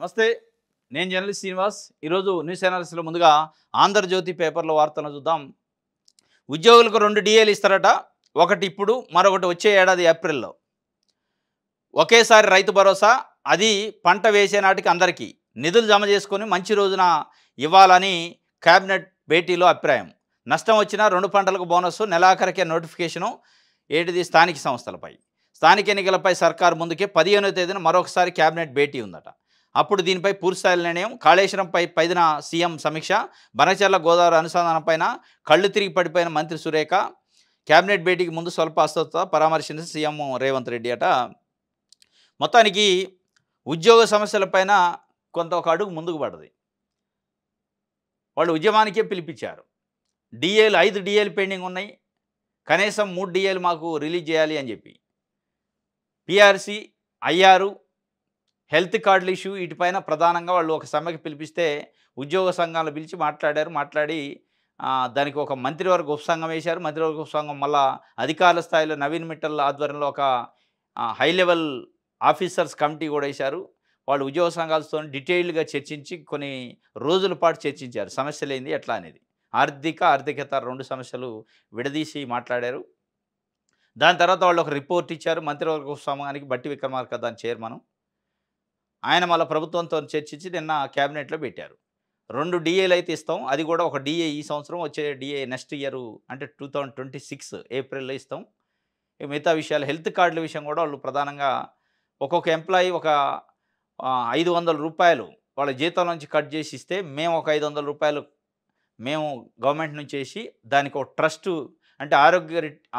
నమస్తే. నేను జర్నలిస్ట్ శ్రీనివాస్. ఈరోజు న్యూస్ అనాలిసిస్‌లో ముందుగా 'ఆంధ్రజ్యోతి' పేపర్‌లో వార్తలను చూద్దాం. ఉద్యోగులకు 2 డీఏలు ఇస్తారట. ఒకటి ఇప్పుడు, మరొకటి వచ్చే ఏడాది ఏప్రిల్‌లో. ఒకేసారి రైతు భరోసా, అది పంట వేసే నాటికి అందరికీ. నిధులు జమ చేసుకొని మంచి రోజున ఇవ్వాలని కేబినెట్ భేటీలో అభిప్రాయం. నష్టం వచ్చినా 2 పంటలకు బోనస్సు, నెలాఖరికే నోటిఫికేషను. ఏటిది స్థానిక సంస్థలపై. స్థానిక ఎన్నికలపై సర్కారు ముందుకే 15వ తేదీన మరొకసారి కేబినెట్ భేటీ ఉందట. అప్పుడు దీనిపై పూర్తిస్థాయి నిర్ణయం. కాళేశ్వరంపై 10న సీఎం సమీక్ష. బనకచర్ల గోదావరి అనుసంధానంపైన కళ్ళు తిరిగి పడిపోయిన మంత్రి సురేఖ. కేబినెట్ భేటీకి ముందు స్వల్ప అస్వస్థత పరామర్శించిన సీఎం రేవంత్ రెడ్డి అట. మొత్తానికి ఉద్యోగ సమస్యలపైన కొంత ఒక అడుగు ముందుకు పడ్డది. వాళ్ళు ఉద్యమానికే పిలిపించారు. డీఏలు 5 డీఏలు పెండింగ్ ఉన్నాయి. కనీసం 3 డీఏలు మాకు రిలీజ్ చేయాలి అని చెప్పి. పీఆర్సీ, ఐఆర్, హెల్త్ కార్డుల ఇష్యూ, వీటిపైన ప్రధానంగా వాళ్ళు ఒక సమ్మెకి పిలిపిస్తే ఉద్యోగ సంఘాలను పిలిచి మాట్లాడారు. మాట్లాడి దానికి ఒక మంత్రివర్గ ఉపసంఘం వేశారు. మంత్రివర్గ ఉపసంఘం మళ్ళా అధికారుల స్థాయిలో నవీన్ మిట్టల్ ఆధ్వర్యంలో ఒక హై లెవెల్ ఆఫీసర్స్ కమిటీ కూడా వేశారు. వాళ్ళు ఉద్యోగ సంఘాలతో డీటెయిల్డ్గా చర్చించి కొన్ని రోజుల పాటు చర్చించారు. సమస్యలు ఏంది ఎట్లా అనేది. ఆర్థికత 2 సమస్యలు విడదీసి మాట్లాడారు. దాని తర్వాత వాళ్ళు ఒక రిపోర్ట్ ఇచ్చారు. మంత్రివర్గ ఉపసంఘానికి బట్టి విక్రమార్క దాని చైర్మన్. ఆయన మళ్ళీ ప్రభుత్వంతో చర్చించి నిన్న క్యాబినెట్లో పెట్టారు. 2 డీఏలు అయితే ఇస్తాం. అది కూడా ఒక డీఏ ఈ సంవత్సరం, వచ్చే డీఏ నెక్స్ట్ ఇయర్ అంటే 2026 ఏప్రిల్లో ఇస్తాం. మిగతా విషయాలు హెల్త్ కార్డుల విషయం కూడా వాళ్ళు ప్రధానంగా ఒక్కొక్క ఎంప్లాయీ ఒక 500 రూపాయలు వాళ్ళ జీతం నుంచి కట్ చేసి ఇస్తే మేము ఒక 500 రూపాయలు మేము గవర్నమెంట్ నుంచి వేసి దానికి ఒక ట్రస్టు, అంటే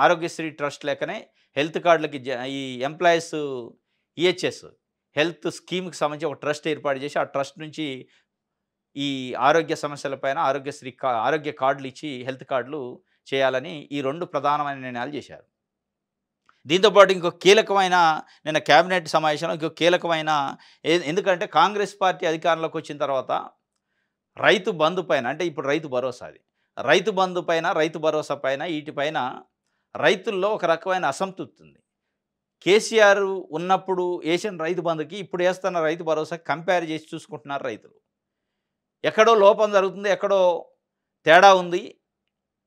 ఆరోగ్యశ్రీ ట్రస్ట్ లెక్కనే హెల్త్ కార్డులకి ఈ ఎంప్లాయీస్ ఈహెచ్ఎస్ హెల్త్ స్కీమ్కి సంబంధించి ఒక ట్రస్ట్ ఏర్పాటు చేసి ఆ ట్రస్ట్ నుంచి ఈ ఆరోగ్య సమస్యలపైన ఆరోగ్య కార్డులు ఇచ్చి హెల్త్ కార్డులు చేయాలని ఈ 2 ప్రధానమైన నిర్ణయాలు చేశారు. దీంతోపాటు ఇంకో కీలకమైన నిన్న కేబినెట్ సమావేశంలో ఇంకో కీలకమైన ఎందుకంటే కాంగ్రెస్ పార్టీ అధికారంలోకి వచ్చిన తర్వాత రైతు బంధు పైన, అంటే ఇప్పుడు రైతు భరోసా, అది రైతు బంధు పైన, రైతు భరోసా పైన, వీటిపైన రైతుల్లో ఒక రకమైన అసంతృప్తి ఉంది. కేసీఆర్ ఉన్నప్పుడు వేసిన రైతు బంధుకి ఇప్పుడు వేస్తున్న రైతు భరోసా కంపేర్ చేసి చూసుకుంటున్నారు రైతులు. ఎక్కడో లోపం జరుగుతుంది, ఎక్కడో తేడా ఉంది,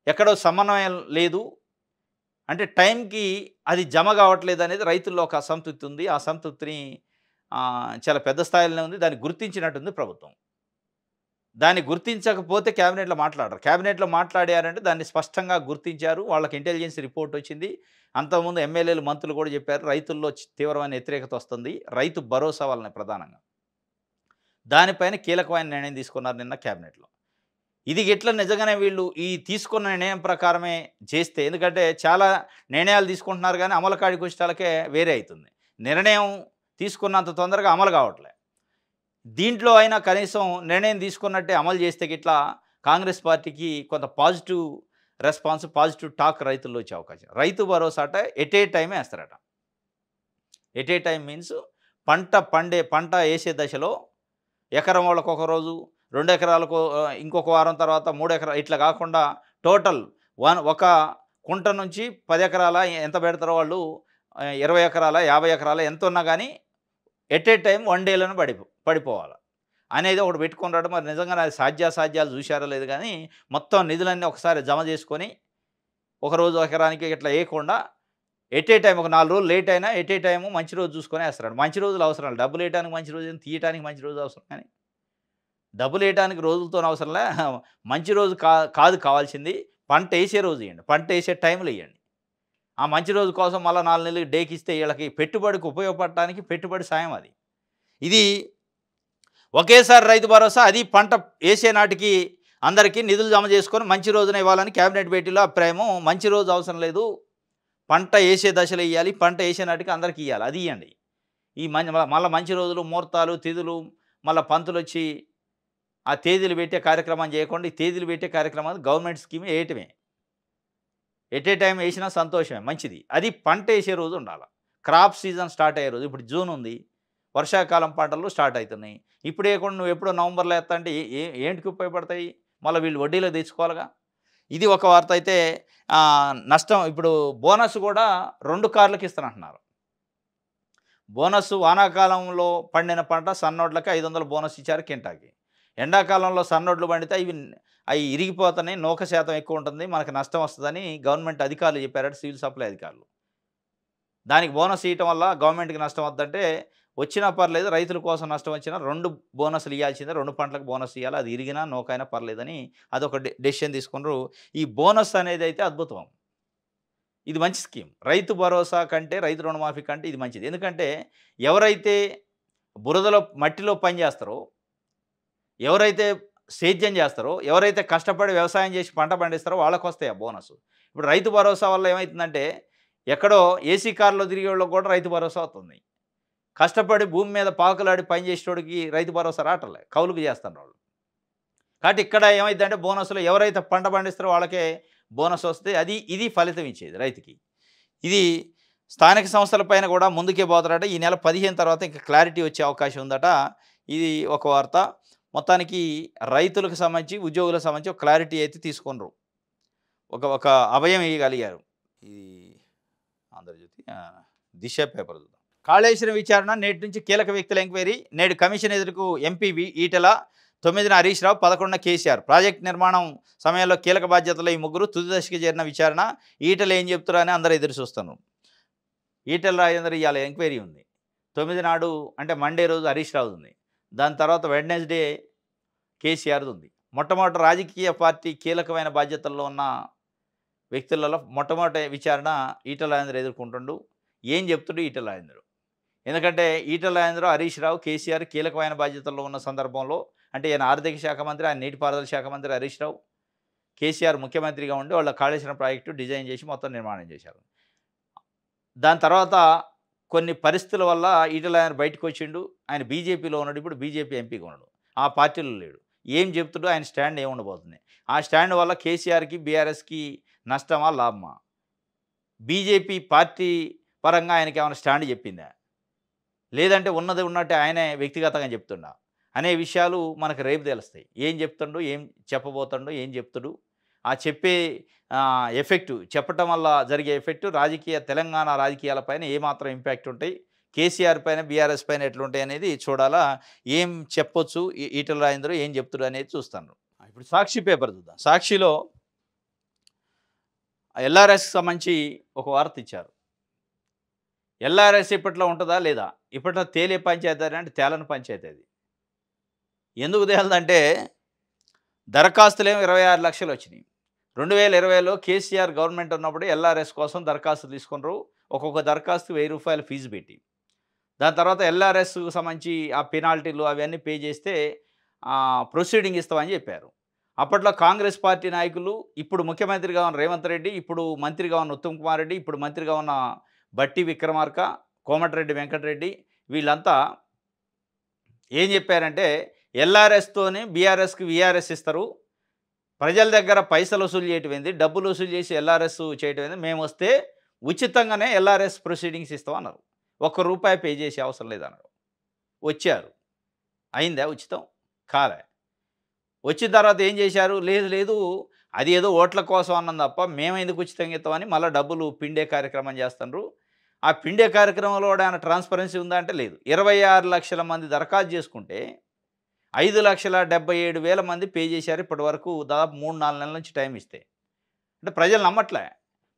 ఎక్కడో సమన్వయం లేదు, అంటే టైంకి అది జమ కావట్లేదు అనేది రైతుల్లో ఒక అసంతృప్తి ఉంది. ఆ అసంతృప్తిని చాలా పెద్ద స్థాయిలోనే ఉంది. దాన్ని గుర్తించినట్టుంది ప్రభుత్వం. దాన్ని గుర్తించకపోతే క్యాబినెట్లో మాట్లాడరు. క్యాబినెట్లో మాట్లాడారంటే దాన్ని స్పష్టంగా గుర్తించారు. వాళ్ళకి ఇంటెలిజెన్స్ రిపోర్ట్ వచ్చింది. అంతకుముందు ఎమ్మెల్యేలు, మంత్రులు కూడా చెప్పారు రైతుల్లో తీవ్రమైన వ్యతిరేకత వస్తుంది రైతు భరోసా వలన ప్రధానంగా. దానిపైన కీలకమైన నిర్ణయం తీసుకున్నారు నిన్న క్యాబినెట్లో. ఇది ఎట్లా నిజంగానే వీళ్ళు ఈ తీసుకున్న నిర్ణయం ప్రకారమే చేస్తే, ఎందుకంటే చాలా నిర్ణయాలు తీసుకుంటున్నారు కానీ అమలు కాడికి వచ్చేటాలకే వేరే అవుతుంది. నిర్ణయం తీసుకున్నంత తొందరగా అమలు కావట్లే. దీంట్లో అయినా కనీసం నిర్ణయం తీసుకున్నట్టే అమలు చేస్తే గిట్లా కాంగ్రెస్ పార్టీకి కొంత పాజిటివ్ రెస్పాన్స్, పాజిటివ్ టాక్ రైతుల్లో వచ్చే అవకాశం. రైతు భరోసా అట ఎట్ ఏ టైమే వేస్తారట. ఎట్ ఏ టైం మీన్స్ పంట వేసే దశలో ఎకరం వాళ్ళకు ఒక రోజు, 2 ఎకరాలకు ఇంకొక వారం తర్వాత 3 ఎకరాలు, ఇట్లా కాకుండా టోటల్ ఒక కుంట నుంచి 10 ఎకరాల ఎంత పెడతారో వాళ్ళు, 20 ఎకరాల 50 ఎకరాల ఎంత ఉన్నా కానీ ఎట్ ఏ టైం 1 డేలోనే పడిపోవాలి అనేది ఒకటి పెట్టుకున్నాడు. మరి నిజంగా అది సాధ్యాలు చూశారో లేదు కానీ మొత్తం నిధులన్నీ ఒకసారి జమ చేసుకొని ఒకరోజు ఎకరానికి ఇట్లా వేయకుండా ఎట్ ఏ టైం ఒక 4 రోజులు లేట్ అయినా ఎట్ ఏ టైము మంచి రోజు చూసుకొని వేస్తాడు. మంచి రోజులు అవసరం, డబ్బులు వేయడానికి మంచి రోజు, తీయటానికి మంచి రోజు అవసరం, కానీ డబ్బులు వేయడానికి రోజులతో అవసరంలే. మంచి రోజు కాదు కావాల్సింది, పంట వేసే రోజు ఇవ్వండి, పంట వేసే టైంలో ఇవ్వండి. ఆ మంచి రోజు కోసం మళ్ళీ 4 నెలలు డేకి ఇస్తే వీళ్ళకి పెట్టుబడికి ఉపయోగపడటానికి పెట్టుబడి సాయం అది. ఇది ఒకేసారి రైతు భరోసా, అది పంట వేసే నాటికి అందరికీ నిధులు జమ చేసుకొని మంచి రోజున ఇవ్వాలని క్యాబినెట్ భేటీలో అభిప్రాయము. మంచి రోజు అవసరం లేదు, పంట వేసే దశలో ఇవ్వాలి, పంట వేసే నాటికి అందరికీ ఇవ్వాలి, అది ఇవ్వండి. ఈ మళ్ళీ మంచి రోజులు, ముహూర్తాలు, తిథులు, మళ్ళీ పంతులు వచ్చి ఆ తేదీలు పెట్టే కార్యక్రమం చేయకుండా ఈ తేదీలు పెట్టే కార్యక్రమాలు గవర్నమెంట్ స్కీమ్ వేయటమే. ఎట్ ఏ టైం వేసినా సంతోషమే, మంచిది. అది పంట వేసే రోజు ఉండాలి, క్రాప్ సీజన్ స్టార్ట్ అయ్యే రోజు. ఇప్పుడు జూన్ ఉంది, వర్షాకాలం పంటలు స్టార్ట్ అవుతున్నాయి. ఇప్పుడు వేయకుండా నువ్వు ఎప్పుడో నవంబర్లో వేస్తా అంటే ఏంటికి ఉపయోగపడతాయి? మళ్ళీ వీళ్ళు వడ్డీలో తెచ్చుకోవాలిగా. ఇది ఒక వార్త. అయితే నష్టం ఇప్పుడు బోనస్ కూడా 2 కార్లకు ఇస్తానంటున్నారు. బోనస్ వానాకాలంలో పండిన పంట సన్నోడ్లకి 500 బోనస్ ఇచ్చారు కింటాకి. ఎండాకాలంలో సన్నోడ్లు పండితే అవి ఇరిగిపోతున్నాయి, నూక శాతం ఎక్కువ ఉంటుంది, మనకు నష్టం వస్తుందని గవర్నమెంట్ అధికారులు చెప్పారట, సివిల్ సప్లై అధికారులు. దానికి బోనస్ ఇవ్వటం వల్ల గవర్నమెంట్‌కి నష్టం వద్దంటే, వచ్చినా పర్లేదు రైతుల కోసం నష్టం వచ్చినా 2 బోనస్‌లు ఇయ్యాల్సిందే, 2 పంటలకు బోనస్ ఇయ్యాలి. అది ఇరిగినా నూకైనా పర్లేదని అదొక డెసిషన్ తీసుకున్నారు. ఈ బోనస్ అనేదైతే అద్భుతం. ఇది మంచి స్కీమ్. రైతు భరోసా కంటే, రైతు రుణమాఫీ కంటే ఇది మంచిది. ఎందుకంటే ఎవరైతే బురదలో, మట్టిలో పని చేస్తారో, ఎవరైతే సేద్యం చేస్తారో, ఎవరైతే కష్టపడి వ్యవసాయం చేసి పంట పండిస్తారో వాళ్ళకొస్తాయి ఆ బోనస్. ఇప్పుడు రైతు భరోసా వల్ల ఏమైతుందంటే, ఎక్కడో ఏసీ కార్‌లో తిరిగేవాళ్ళకి కూడా రైతు భరోసా వస్తుంది. కష్టపడి భూమి మీద పాకులాడి పని చేసేటోడికి రైతు భరోసా రావట్లే, కౌలుకు చేస్తున్నారు వాళ్ళు. కాబట్టి ఇక్కడ ఏమైద్దంటే బోనస్‌లో ఎవరైతే పంట పండిస్తారో వాళ్ళకే బోనస్ వస్తే ఇది ఫలితం ఇచ్చేది రైతుకి. ఇది స్థానిక సంస్థల పైన కూడా ముందుకే పోతారట. ఈ నెల 15 తర్వాత ఇంకా క్లారిటీ వచ్చే అవకాశం ఉందట. ఇది ఒక వార్త. మొత్తానికి రైతులకు సంబంధించి, ఉద్యోగులకు సంబంధించి ఒక క్లారిటీ అయితే తీసుకున్నారు. ఒక అభయం ఇయ్యగలిగారు. ఇది ఆంధ్రజ్యోతి దిశ పేపర్ చూద్దాం. కాళేశ్వరం విచారణ నేటి నుంచి కీలక వ్యక్తుల ఎంక్వైరీ. నేడు commission ఎదురుకు MP Etela, 9న Harish Rao, 11న KCR. Project నిర్మాణం సమయంలో కీలక బాధ్యతలు ఈ ముగ్గురు. తుది దశకి చేరిన విచారణ. ఈటెల ఏం చెప్తారో అని అందరూ ఎదురు చూస్తున్నారు. ఈటెల రాజేందర్ ఇవాళ ఎంక్వైరీ ఉంది. 9 నాడు అంటే మండే రోజు హరీష్ రావు ఉంది. దాని తర్వాత వెడ్నెస్డే కేసీఆర్ది ఉంది. మొట్టమొదటి రాజకీయ పార్టీ కీలకమైన బాధ్యతల్లో ఉన్న వ్యక్తులలో మొట్టమొదటి విచారణ ఈటెల రాజేందర్ ఎదుర్కొంటుండు. ఏం చెప్తుడు ఈటెల రాజేందర్? ఎందుకంటే ఈటెల రాజేందర్, హరీష్ రావు, కేసీఆర్ కీలకమైన బాధ్యతల్లో ఉన్న సందర్భంలో, అంటే ఈయన ఆర్థిక శాఖ మంత్రి, ఆయన నీటిపారుదల శాఖ మంత్రి హరీష్ రావు, కేసీఆర్ ముఖ్యమంత్రిగా ఉండి వాళ్ళ కాళేశ్వరం ప్రాజెక్టు డిజైన్ చేసి మొత్తం నిర్మాణం చేశారు. దాని తర్వాత కొన్ని పరిస్థితుల వల్ల ఈటెల రాజేందర్ బయటకు వచ్చిండు. ఆయన బీజేపీలో ఉన్నాడు, ఇప్పుడు బీజేపీ ఎంపీగా ఉన్నాడు, ఆ పార్టీలో లేడు. ఏం చెప్తుడో, ఆయన స్టాండ్ ఏముండబోతుంది? ఆ స్టాండ్ వల్ల కేసీఆర్కి, బీఆర్ఎస్కి నష్టమా లాభమా? బీజేపీ పార్టీ పరంగా ఆయనకి ఏమైనా స్టాండ్ చెప్పిందా, లేదంటే ఉన్నది ఉన్నట్టే ఆయనే వ్యక్తిగతంగా చెప్తుండా అనే విషయాలు మనకు రేపు తెలుస్తాయి. ఏం చెప్తుండో, ఏం చెప్పబోతుండో, ఏం చెప్తుడు, ఆ చెప్పే ఎఫెక్టు, చెప్పటం వల్ల జరిగే ఎఫెక్టు తెలంగాణ రాజకీయాలపైన ఏమాత్రం ఇంపాక్ట్ ఉంటాయి, కేసీఆర్ పైన, బీఆర్ఎస్ పైన ఎట్లుంటాయి అనేది చూడాలా. ఏం చెప్పొచ్చు ఈటెల రాజేందర్, ఏం చెప్తుడు అనేది చూస్తాను. ఇప్పుడు సాక్షి పేపర్ చూద్దాం. సాక్షిలో ఎల్ఆర్ఎస్కి సంబంధించి ఒక వార్త ఇచ్చారు. ఎల్ఆర్ఎస్ ఇప్పట్లో ఉంటుందా లేదా? ఇప్పట్లో తేలే పంచాయతీ అంటే తేలని పంచాయతీ అది. ఎందుకు తేలదంటే దరఖాస్తులేమో 26 లక్షలు వచ్చినాయి. 2020లో కేసీఆర్ గవర్నమెంట్ ఉన్నప్పుడు ఎల్ఆర్ఎస్ కోసం దరఖాస్తు తీసుకున్నారు. ఒక్కొక్క దరఖాస్తు ₹1000 ఫీజు పెట్టి. దాని తర్వాత ఎల్ఆర్ఎస్కు సంబంధించి ఆ పెనాల్టీలు అవన్నీ పే చేస్తే ప్రొసీడింగ్ ఇస్తామని చెప్పారు. అప్పట్లో కాంగ్రెస్ పార్టీ నాయకులు, ఇప్పుడు ముఖ్యమంత్రిగా ఉన్న రేవంత్ రెడ్డి, ఇప్పుడు మంత్రిగా ఉన్న ఉత్తమ్ కుమార్ రెడ్డి, ఇప్పుడు మంత్రిగా ఉన్న బట్టి విక్రమార్క, కోమటిరెడ్డి వెంకటరెడ్డి, వీళ్ళంతా ఏం చెప్పారంటే ఎల్ఆర్ఎస్తోనే బీఆర్ఎస్కి వీఆర్ఎస్ ఇస్తారు, ప్రజల దగ్గర పైసలు వసూలు చేయటమైంది, డబ్బులు వసూలు చేసి ఎల్ఆర్ఎస్ చేయటమైంది, మేము వస్తే ఉచితంగానే ఎల్ఆర్ఎస్ ప్రొసీడింగ్స్ ఇస్తాం అన్నారు. ₹1 పే చేసే అవసరం లేదన్నారు. వచ్చారు. అయిందా ఉచితం? కాలే. వచ్చిన తర్వాత ఏం చేశారు? లేదు అది ఏదో ఓట్ల కోసం అన్నం తప్ప మేము ఎందుకు ఉచితంగా ఇస్తామని మళ్ళీ డబ్బులు పిండే కార్యక్రమం చేస్తున్నారు. ఆ పిండే కార్యక్రమంలో ఆయన ట్రాన్స్పరెన్సీ ఉందా అంటే లేదు. 26 లక్షల మంది దరఖాస్తు చేసుకుంటే 5,77,000 మంది పే చేశారు. ఇప్పటి వరకు దాదాపు 3-4 నెలల నుంచి టైం ఇస్తే. అంటే ప్రజలు నమ్మట్లే,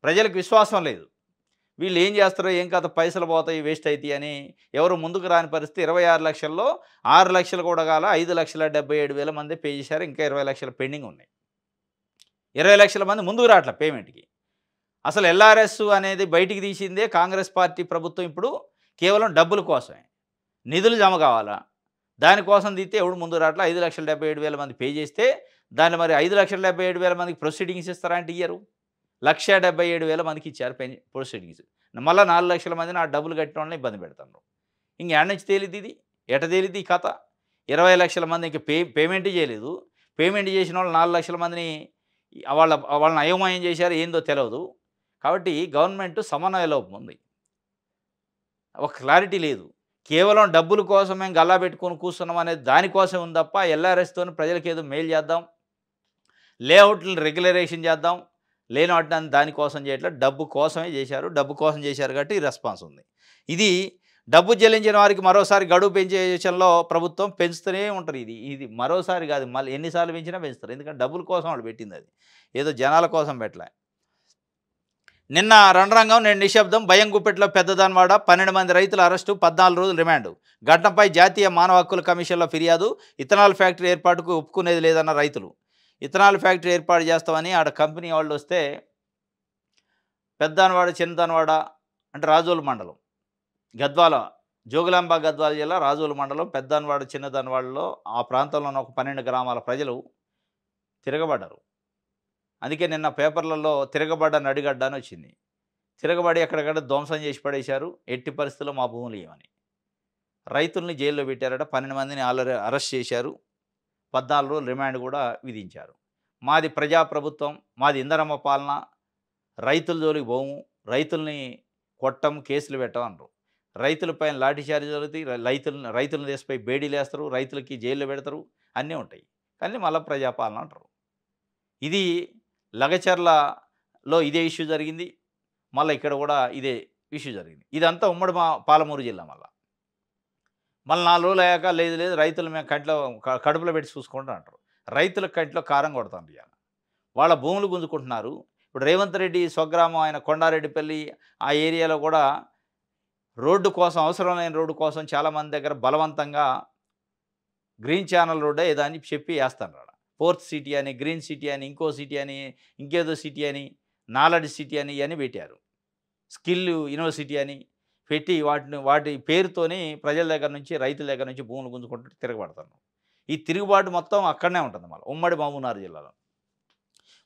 ప్రజలకు విశ్వాసం లేదు. వీళ్ళు ఏం చేస్తారో, ఏం కథ, పైసలు పోతాయి, వేస్ట్ అవుతాయి అని ఎవరు ముందుకు రాని పరిస్థితి. 26 లక్షల్లో 6 లక్షలు కూడా కాల, 5,77,000 మంది పే చేశారు. ఇంకా 20 లక్షల పెండింగ్ ఉన్నాయి. 20 లక్షల మంది ముందుకు రావట్లే పేమెంట్కి. అసలు ఎల్ఆర్ఎస్ అనేది బయటికి తీసిందే కాంగ్రెస్ పార్టీ ప్రభుత్వం. ఇప్పుడు కేవలం డబ్బుల కోసమే, నిధులు జమ కావాలా, దానికోసం తీస్తే ఎవడు ముందు రావట్లే. 5,77,000 మంది పే చేస్తే దాన్ని మరి 5,77,000 మందికి ప్రొసీడింగ్స్ ఇస్తారా అంటే ఇయ్యరు. 1,77,000 మందికి ఇచ్చారు ప్రొసీడింగ్స్. మళ్ళీ 4 లక్షల మందిని ఆ డబ్బులు కట్టిన వాళ్ళని ఇబ్బంది పెడతారు. ఇంక ఏడ నుంచి తేలిద్ది ఇది? ఎట తేలిద్ది ఈ కథ? 20 లక్షల మంది ఇంక పేమెంట్ చేయలేదు. పేమెంట్ చేసిన వాళ్ళు 4 లక్షల మందిని వాళ్ళని అయోమయం చేశారు, ఏందో తెలియదు. కాబట్టి గవర్నమెంట్ సమన్వయ లోపం ఉంది, ఒక క్లారిటీ లేదు. కేవలం డబ్బుల కోసం మేము గల్లా పెట్టుకొని కూర్చున్నాం అనేది దానికోసం ఉంది తప్ప ఎల్ఆర్ఎస్తో ప్రజలకు ఏదో మేలు చేద్దాం, లేఅవుట్లను రెగ్యులరేషన్ చేద్దాం, లేని వాటిని దానికోసం చేయట్లేదు. డబ్బు కోసమే చేశారు. డబ్బు కోసం చేశారు కాబట్టి రెస్పాన్స్ ఉంది. ఇది డబ్బు చెల్లించిన వారికి మరోసారి గడువు పెంచే విషయంలో ప్రభుత్వం పెంచుతూనే ఉంటారు. ఇది మరోసారి కాదు, మళ్ళీ ఎన్నిసార్లు పెంచినా పెంచుతారు. ఎందుకంటే డబ్బుల కోసం వాళ్ళు పెట్టింది అది. ఏదో జనాల కోసం పెట్టలే. నిన్న రణరంగం, నేడు నిశ్శబ్దం. భయం గుప్పెట్లో పెద్దదానివాడ. 12 మంది రైతుల అరెస్టు, 14 రోజులు రిమాండ్. ఘటనపై జాతీయ మానవ హక్కుల కమిషన్లో ఫిర్యాదు. ఇథనాల్ ఫ్యాక్టరీ ఏర్పాటుకు ఒప్పుకునేది లేదన్న రైతులు. ఇథనాల్ ఫ్యాక్టరీ ఏర్పాటు చేస్తామని ఆడ కంపెనీ వాళ్ళు వస్తే పెద్దదానివాడ, చిన్నదానివాడ అంటే రాజోలు మండలం, గద్వాల, జోగులాంబ గద్వాల జిల్లా రాజోలు మండలం పెద్దదానివాడ, చిన్నదానివాడలో ఆ ప్రాంతంలో ఉన్న ఒక 12 గ్రామాల ప్రజలు తిరగబడ్డారు. అందుకే నిన్న పేపర్లలో తిరగబడ్డ నడిగడ్డ అని వచ్చింది. తిరగబడి ఎక్కడికక్కడ ధ్వంసం చేసి పడేశారు. ఎట్టి పరిస్థితుల్లో మా భూములు ఇవ్వని రైతుల్ని జైల్లో పెట్టారట. 12 మందిని ఆల్రెడీ అరెస్ట్ చేశారు. 14 రోజులు రిమాండ్ కూడా విధించారు. మాది ప్రజాప్రభుత్వం, మాది ఇందరమ్మ పాలన, రైతుల జోలికి పోము, రైతుల్ని కొట్టం, కేసులు పెట్టం అంటారు. రైతులపైన లాఠీచార్జ్ జరుగుతాయి, రైతులను దేశపై బేడీలు వేస్తారు, రైతులకి జైల్లో పెడతారు, అన్నీ ఉంటాయి. కానీ మళ్ళీ ప్రజాపాలన అంటారు. ఇది లగచర్లలో ఇదే ఇష్యూ జరిగింది. మళ్ళీ ఇక్కడ కూడా ఇదే ఇష్యూ జరిగింది. ఇదంతా ఉమ్మడి పాలమూరు జిల్లా. మళ్ళీ 4 రోజులు అయ్యాక లేదు రైతులు మేము కడుపులో పెట్టి చూసుకుంటాం అంటారు. రైతుల కంట్లో కారం కొడతారు. ఇవాళ వాళ్ళ భూములు గుంజుకుంటున్నారు. ఇప్పుడు రేవంత్ రెడ్డి స్వగ్రామం ఆయన కొండారెడ్డిపల్లి ఆ ఏరియాలో కూడా రోడ్డు కోసం, అవసరం లేని రోడ్డు కోసం చాలామంది దగ్గర బలవంతంగా గ్రీన్ ఛానల్ రోడ్డే ఏదో అని చెప్పి వేస్తాను. 4th సిటీ అని, గ్రీన్ సిటీ అని, ఇంకో సిటీ అని, ఇంకేదో సిటీ అని, నాలెడ్జ్ సిటీ అని ఇవన్నీ పెట్టారు. స్కిల్ యూనివర్సిటీ అని పెట్టి వాటి పేరుతోని ప్రజల దగ్గర నుంచి, రైతుల దగ్గర నుంచి భూములు గుంజుకుంటూ తిరగబడతారు. ఈ తిరుగుబాటు మొత్తం అక్కడనే ఉంటుంది. మళ్ళీ ఉమ్మడి మహబూబ్నగర్ జిల్లాలో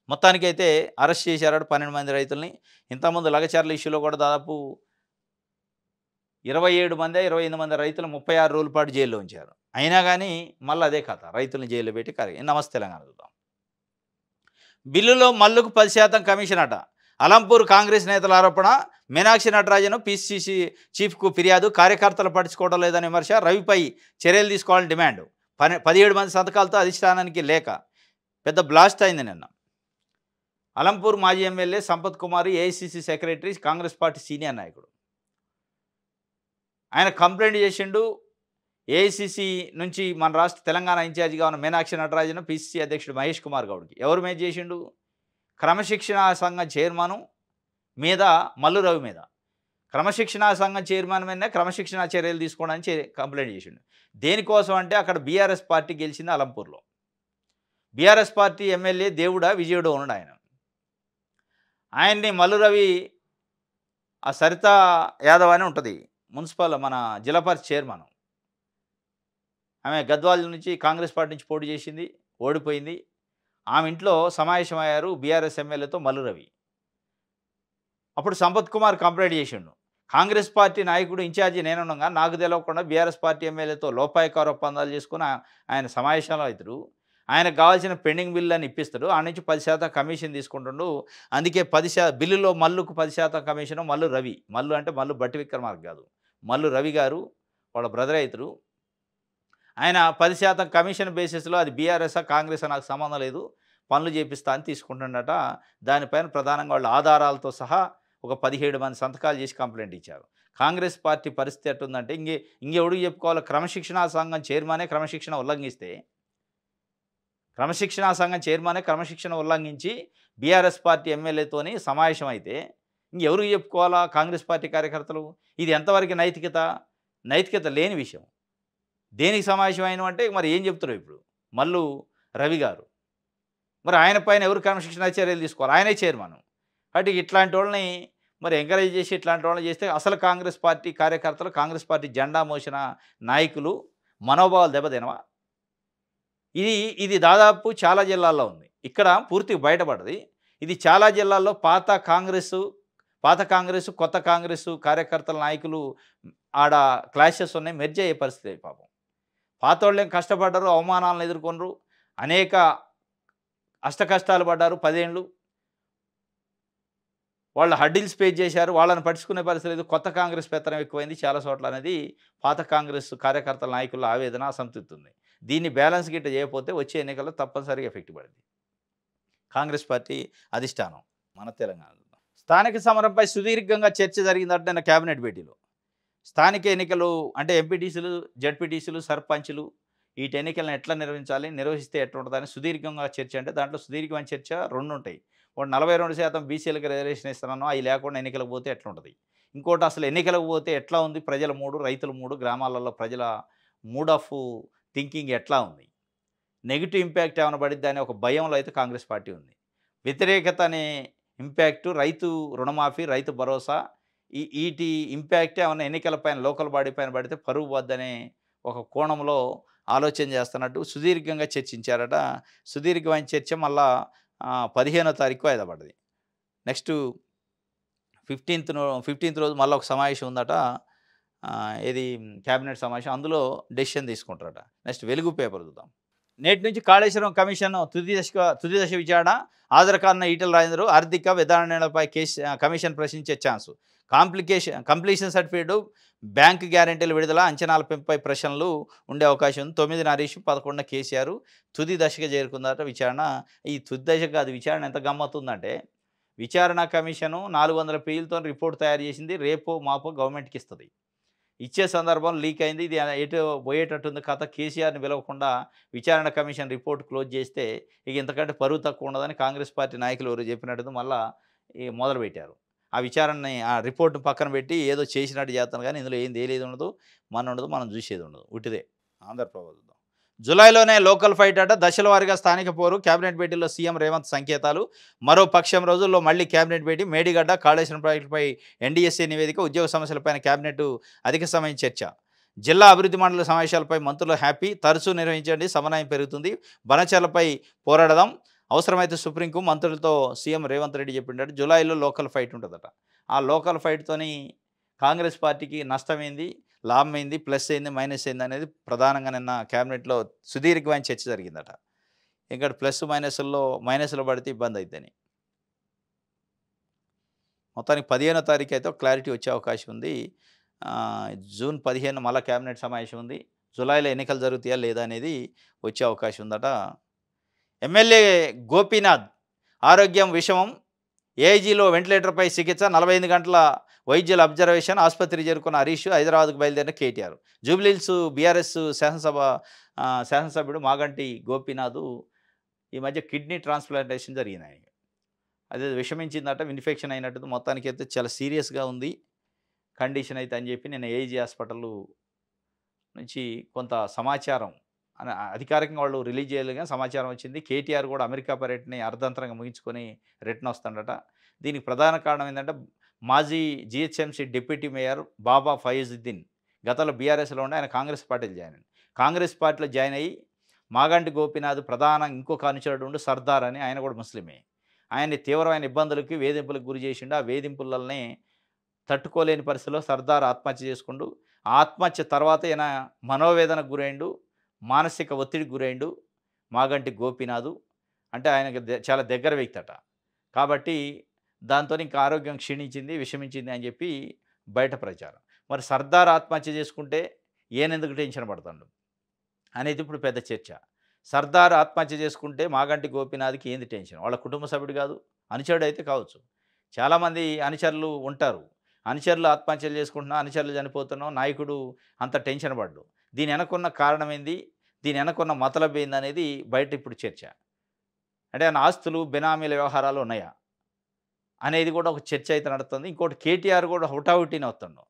మొత్తానికైతే అరెస్ట్ చేశారు 12 మంది రైతుల్ని. ఇంతకుముందు లగచర్ల ఇష్యూలో కూడా దాదాపు 27 మంది, 28 మంది రైతులు 36 రోజుల పాటు జైల్లో ఉంచారు. అయినా కానీ మళ్ళీ అదే కథ, రైతుల్ని జైల్లో పెట్టి నమస్తే తెలంగాణ చూద్దాం. బిల్లులో మల్లుకు 10% కమిషన్ అట. అలంపూర్ కాంగ్రెస్ నేతల ఆరోపణ. మీనాక్షి నటరాజన్ పిసిసి చీఫ్కు ఫిర్యాదు. కార్యకర్తలు పట్టించుకోవడం లేదని విమర్శ. రవిపై చర్యలు తీసుకోవాలని డిమాండ్. 17 మంది సంతకాలతో అధిష్టానానికి లేఖ. పెద్ద బ్లాస్ట్ అయింది నిన్న. అలంపూర్ మాజీ MLA Sampath Kumar, AICC secretary, Congress party senior నాయకుడు, ఆయన కంప్లైంట్ చేసిండు. ఏఐసిసి నుంచి మన రాష్ట్ర తెలంగాణ ఇన్ఛార్జిగా ఉన్న మీనాక్షి నటరాజన్, పిసిసి అధ్యక్షుడు మహేష్ కుమార్ గౌడ్కి ఎవరు మీద చేసిండు? క్రమశిక్షణా సంఘం చైర్మన్ మీద, మల్లు రవి మీద. క్రమశిక్షణా సంఘం చైర్మన్ మీదనే క్రమశిక్షణా చర్యలు తీసుకోవడానికి కంప్లైంట్ చేసిండు. దేనికోసం అంటే అక్కడ బీఆర్ఎస్ పార్టీ గెలిచింది అలంపూర్లో. బీఆర్ఎస్ పార్టీ ఎమ్మెల్యే దేవుడా విజయుడు ఉన్నాడు. ఆయన్ని మల్లు రవి, ఆ సరిత యాదవ్ అని ఉంటుంది మున్సిపల్ మన జిల్లా పరిషత్ చైర్మన్, ఆమె గద్వాల నుంచి కాంగ్రెస్ పార్టీ నుంచి పోటీ చేసింది, ఓడిపోయింది. ఆమె ఇంట్లో సమావేశమయ్యారు బీఆర్ఎస్ ఎమ్మెల్యేతో మల్లు రవి. అప్పుడు సంపత్ కుమార్ కంప్లైంట్ చేసిండు. కాంగ్రెస్ పార్టీ నాయకుడు ఇన్ఛార్జి నేనుండగా నాకు తెలియకుండా బీఆర్ఎస్ పార్టీ ఎమ్మెల్యేతో లోపాయకార ఒప్పందాలు చేసుకుని ఆయన సమావేశంలో అవుతాడు. ఆయనకు కావాల్సిన పెండింగ్ బిల్లు అని ఇప్పిస్తాడు. ఆ నుంచి 10% కమిషన్ తీసుకుంటుండు. అందుకే 10% బిల్లులో మల్లుకు 10% కమిషన్. మల్లు రవి, మల్లు అంటే మల్లు బట్టి విక్రమార్క కాదు, మల్లు రవి గారు వాళ్ళ బ్రదర్ అవుతారు. ఆయన 10% కమిషన్ బేసిస్లో, అది బీఆర్ఎస్ కాంగ్రెస్ నాకు సంబంధం లేదు, పనులు చేపిస్తా అని తీసుకుంటుండట. దానిపైన ప్రధానంగా వాళ్ళ ఆధారాలతో సహా ఒక 17 మంది సంతకాలు చేసి కంప్లైంట్ ఇచ్చారు. కాంగ్రెస్ పార్టీ పరిస్థితి ఎట్టుందంటే ఇంకెవడికి చెప్పుకోవాలి? క్రమశిక్షణా సంఘం చైర్మనే క్రమశిక్షణ ఉల్లంఘిస్తే, క్రమశిక్షణా సంఘం చైర్మనే క్రమశిక్షణ ఉల్లంఘించి బీఆర్ఎస్ పార్టీ ఎమ్మెల్యేతోని సమావేశం అయితే ఇంకెవరికి చెప్పుకోవాలా? కాంగ్రెస్ పార్టీ కార్యకర్తలు. ఇది ఎంతవరకు నైతికత? నైతికత లేని విషయం. దేనికి సమావేశం అయిన అంటే మరి ఏం చెప్తారు ఇప్పుడు మల్లు రవి గారు? మరి ఆయన పైన ఎవరు క్రమశిక్షణ చర్యలు తీసుకోవాలి? ఆయనే చైర్మన్. కాబట్టి ఇట్లాంటి వాళ్ళని మరి ఎంకరేజ్ చేసి ఇట్లాంటి వాళ్ళని చేస్తే అసలు కాంగ్రెస్ పార్టీ కార్యకర్తలు, కాంగ్రెస్ పార్టీ జెండా మోసిన నాయకులు మనోభావాలు దెబ్బతినవా? ఇది దాదాపు చాలా జిల్లాల్లో ఉంది. ఇక్కడ పూర్తిగా బయటపడది. ఇది చాలా జిల్లాల్లో పాత కాంగ్రెస్ కొత్త కాంగ్రెస్ కార్యకర్తల నాయకులు ఆడ క్లాషెస్ ఉన్నాయి, మెర్జ్ అయ్యే పరిస్థితి. పాపం పాత వాళ్ళు ఏం కష్టపడ్డారు, అవమానాలను ఎదుర్కొన్నారు, అనేక అష్టకష్టాలు పడ్డారు, 10 ఏళ్ళు వాళ్ళు హడ్డిల్స్ ఫేస్ చేశారు. వాళ్ళని పట్టించుకునే పరిస్థితి లేదు. కొత్త కాంగ్రెస్ పెత్తనం ఎక్కువైంది చాలా చోట్ల అనేది పాత కాంగ్రెస్ కార్యకర్తల నాయకుల ఆవేదన, అసంతృప్తి ఉంది. దీన్ని బ్యాలెన్స్ గిట్ట చేయకపోతే వచ్చే ఎన్నికల్లో తప్పనిసరిగా ఎఫెక్ట్ పడింది కాంగ్రెస్ పార్టీ అధిష్టానం. మన తెలంగాణలో స్థానిక సమరంపై సుదీర్ఘంగా చర్చ జరిగిందంటే నిన్న కేబినెట్ భేటీలో స్థానిక ఎన్నికలు అంటే ఎంపీటీసీలు, జడ్పీటీసీలు, సర్పంచులు వీటి ఎన్నికలను ఎట్లా నిర్వహించాలి, నిర్వహిస్తే ఎట్లుంటదని సుదీర్ఘంగా చర్చ. అంటే దాంట్లో సుదీర్ఘమైన చర్చ 2 ఉంటాయి. ఒకటి 42% బీసీలకు రిజర్వేషన్ ఇస్తున్నాను, అవి లేకుండా ఎన్నికలకు పోతే ఎట్లుంటది. ఇంకోటి అసలు ఎన్నికలకు పోతే ఎట్లా ఉంది, ప్రజల మూడు, రైతుల మూడు, గ్రామాలలో ప్రజల మూడ్ ఆఫ్ థింకింగ్ ఎట్లా ఉంది, నెగెటివ్ ఇంపాక్ట్ ఏమైనా పడిద్దా అనే ఒక భయంలో అయితే కాంగ్రెస్ పార్టీ ఉంది. వ్యతిరేకత అనే ఇంపాక్టు, రైతు రుణమాఫీ, రైతు భరోసా ఈటి ఇంపాక్ట్ ఏమన్నా ఎన్నికల పైన, లోకల్ బాడీ పైన పడితే పరువు వద్దనే ఒక కోణంలో ఆలోచన చేస్తున్నట్టు సుదీర్ఘంగా చర్చించారట. సుదీర్ఘమైన చర్చ మళ్ళా 15వ తారీఖు వాయిదా పడ్డది. నెక్స్ట్ 15th రోజు మళ్ళీ ఒక సమావేశం ఉందట. ఇది క్యాబినెట్ సమావేశం. అందులో డెసిషన్ తీసుకుంటారట. నెక్స్ట్ వెలుగు పేపర్ చూద్దాం. నేటి నుంచి కాళేశ్వరం కమిషన్ తుది దశ విచారణ. హాజరు కానున్న ఈటెల రాజేందర్ ఆర్థిక విధానాలపై కమిషన్ ప్రశ్నించే ఛాన్సు. కంప్లీషన్ సర్టిఫికేట్, బ్యాంకు గ్యారెంటీల విడుదల, అంచనాల పెంపుపై ప్రశ్నలు ఉండే అవకాశం ఉంది. 9న హరీష్, 11న కేసీఆర్ తుది దశగా చేరుకుందట విచారణ. ఈ తుది దశకు అది విచారణ ఎంత గమ్మత్తుందంటే, విచారణ కమిషను 400 పేజీలతో రిపోర్ట్ తయారు చేసింది. రేపో మాపో గవర్నమెంట్కి ఇస్తుంది. ఇచ్చే సందర్భం లీక్ అయింది. ఇది ఎటు పోయేటట్టుంది కథ. కేసీఆర్ని పిలవకుండా విచారణ కమిషన్ రిపోర్ట్ క్లోజ్ చేస్తే ఇక ఇంతకంటే పరువు తక్కువ ఉండదని కాంగ్రెస్ పార్టీ నాయకులు ఎవరు చెప్పినట్టు మళ్ళీ మొదలుపెట్టారు. ఆ విచారణని, ఆ రిపోర్ట్ని పక్కన పెట్టి ఏదో చేసినట్టు చేస్తాను, కానీ ఇందులో ఏం తేలేది ఉండదు, మనం చూసేది ఉండదు. ఉట్టిదే. ఆంధ్రప్రభ చూద్దాం. జూలైలోనే లోకల్ ఫైట్ అట. దశల వారీగా స్థానిక పోరు. కేబినెట్ భేటీలో సీఎం రేవంత్ సంకేతాలు. మరో పక్షం రోజుల్లో మళ్లీ కేబినెట్ భేటీ. మేడిగడ్డ, కాళేశ్వరం ప్రాజెక్టుపై ఎన్డీఎస్ఏ నివేదిక. ఉద్యోగ సమస్యలపైన కేబినెట్ అధిక సమయం చర్చ. జిల్లా అభివృద్ధి మండలి సమావేశాలపై మంత్రులు హ్యాపీ. తరచూ నిర్వహించండి, సమన్వయం పెరుగుతుంది. బనచర్లపై పోరాడదాం, అవసరమైతే సుప్రీంకు మంత్రులతో సీఎం రేవంత్ రెడ్డి చెప్పిండట. జూలైలో లోకల్ ఫైట్ ఉంటుందట. ఆ లోకల్ ఫైట్తోని కాంగ్రెస్ పార్టీకి నష్టమైంది, లాభమైంది, ప్లస్ అయింది, మైనస్ అయింది అనేది ప్రధానంగా నిన్న క్యాబినెట్లో సుదీర్ఘమైన చర్చ జరిగిందట. ఇంకా ప్లస్ మైనస్లో పడితే ఇబ్బంది అవుతుందని. మొత్తానికి 15వ తారీఖు అయితే క్లారిటీ వచ్చే అవకాశం ఉంది. జూన్ 15 మళ్ళీ క్యాబినెట్ సమావేశం ఉంది. జూలైలో ఎన్నికలు జరుగుతాయా లేదా అనేది వచ్చే అవకాశం ఉందట. ఎమ్మెల్యే గోపీనాథ్ ఆరోగ్యం విషమం. ఏఐజీలో వెంటిలేటర్పై చికిత్స. 45 గంటల వైద్యుల అబ్జర్వేషన్. ఆసుపత్రి చేరుకున్న హరీష్. హైదరాబాద్కు బయలుదేరిన కేటీఆర్. జూబ్లీహిల్స్ బీఆర్ఎస్ శాసనసభ్యుడు మాగంటి గోపీనాథ్ ఈ మధ్య కిడ్నీ ట్రాన్స్ప్లాంటేషన్ జరిగింది ఆయనకి. అదే విషమించిందట, ఇన్ఫెక్షన్ అయినట్టు. మొత్తానికి అయితే చాలా సీరియస్గా ఉంది కండిషన్ అయితే అని చెప్పి నిన్న ఏఐజీ హాస్పిటల్ నుంచి కొంత సమాచారం అధికారికంగా వాళ్ళు రిలీజ్ చేయలేదు, కానీ సమాచారం వచ్చింది. కేటీఆర్ కూడా అమెరికా పర్యటనని అర్ధంతరంగా ముగించుకొని రిటర్న్ వస్తాడట. దీనికి ప్రధాన కారణం ఏంటంటే, మాజీ జిహెచ్ఎంసీ డిప్యూటీ మేయర్ బాబా ఫయజుద్దీన్ గతంలో బీఆర్ఎస్లో ఉండి ఆయన కాంగ్రెస్ పార్టీలో జాయిన్ అయ్యింది. కాంగ్రెస్ పార్టీలో జాయిన్ అయ్యి మాగంటి గోపీనాథ్ ప్రధాన ఇంకొక అనుచరుడు ఉండి సర్దార్ అని, ఆయన కూడా ముస్లిమే. ఆయన్ని తీవ్రమైన ఇబ్బందులకి, వేధింపులకు గురి చేసిండు. ఆ వేధింపులనే తట్టుకోలేని పరిస్థితిలో సర్దార్ ఆత్మహత్య చేసుకుండు. ఆత్మహత్య తర్వాత ఈయన మనోవేదనకు గురైండు, మానసిక ఒత్తిడికి గురైండు మాగంటి గోపీనాథ్. అంటే ఆయనకు చాలా దగ్గర వ్యక్తి అట. కాబట్టి దాంతో ఇంకా ఆరోగ్యం క్షీణించింది, విషమించింది అని చెప్పి బయట ప్రచారం. మరి సర్దార్ ఆత్మహత్య చేసుకుంటే ఈయనెందుకు టెన్షన్ పడుతుండు అనేది ఇప్పుడు పెద్ద చర్చ. సర్దార్ ఆత్మహత్య చేసుకుంటే మాగంటి గోపీనాథ్కి ఏంది టెన్షన్? వాళ్ళ కుటుంబ సభ్యుడు కాదు, అనుచరుడు అయితే కావచ్చు. చాలామంది అనుచరులు ఉంటారు. అనుచరులు ఆత్మహత్యలు చేసుకుంటున్నా, అనుచరులు చనిపోతున్నాం, నాయకుడు అంత టెన్షన్ పడ్డు. దీని వెనకున్న కారణం ఏంది, దీని వెనకున్న మతలబ్ ఏంది అనేది బయట ఇప్పుడు చర్చ. అంటే ఆయన ఆస్తులు, బినామీల వ్యవహారాలు ఉన్నాయా అనేది కూడా ఒక చర్చ అయితే నడుస్తుంది. ఇంకోటి కేటీఆర్ కూడా హుటాహుటిన వస్తుండు.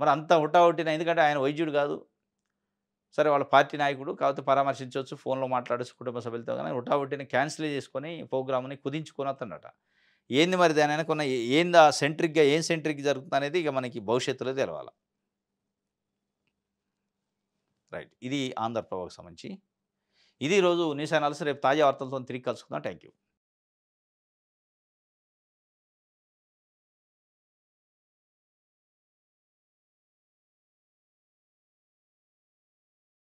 మరి అంత హుటాహుటిన, ఎందుకంటే ఆయన వైద్యుడు కాదు, సరే వాళ్ళ పార్టీ నాయకుడు కాకపోతే పరామర్శించవచ్చు, ఫోన్లో మాట్లాడచ్చు కుటుంబ సభ్యులతో, కానీ హుటాహుటిన క్యాన్సిల్ చేసుకొని ప్రోగ్రామ్ని కుదించుకొని వస్తుండట. ఏంది మరి దాని వెనకున్న ఏంది ఆ సెంట్రిక్గా, ఏం సెంట్రిక్ జరుగుతుంది అనేది ఇక మనకి భవిష్యత్తులో తెలవాలి. రైట్, ఇది ఆంధ్రప్రభకు సంబంధించి. ఇది ఈరోజు న్యూస్ అనాలిసిస్. రేపు తాజా వార్తలతో తిరిగి కలుసుకుందాం. Thank you.